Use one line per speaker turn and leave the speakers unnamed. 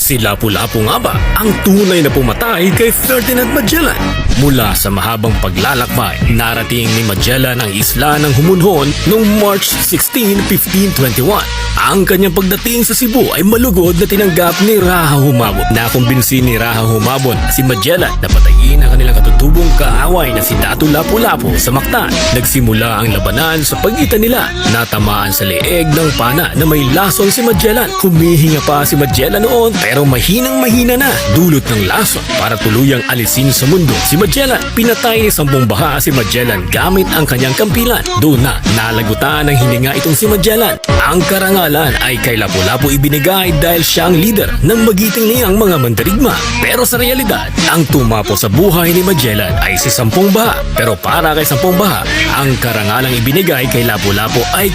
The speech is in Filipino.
Si Lapu-Lapu nga ba ang tunay na pumatay kay Ferdinand Magellan? Mula sa mahabang paglalakbay, narating ni Magellan ang isla ng Humunhon noong March 16, 1521. Ang kanyang pagdating sa Cebu ay malugod na tinanggap ni Raha Humabon. Nakumbinsi ni Raha Humabon si Magellan na patayin ang kanilang katutubong kaaway na si Datu Lapu-Lapu sa Mactan. Nagsimula ang labanan sa pagitan nila. Natamaan sa leeg ng pana na may lason si Magellan. Humihinga pa si Magellan noon pero mahinang-mahina na. Dulot ng lason para tuluyang alisin sa mundo si Magellan. Pinatay ni Sampung Baha si Magellan gamit ang kanyang kampilan. Doon na nalagutan ng hininga itong si Magellan. Ang karangalan ay kay Lapu-Lapu ibinigay dahil siya ang leader ng magiting niyang mga mandirigma. Pero sa realidad, ang tumapo sa buhay ni Magellan ay si Sampung Baha. Pero para kay Sampung Baha, ang karangalang ibinigay kay Lapu-Lapu ay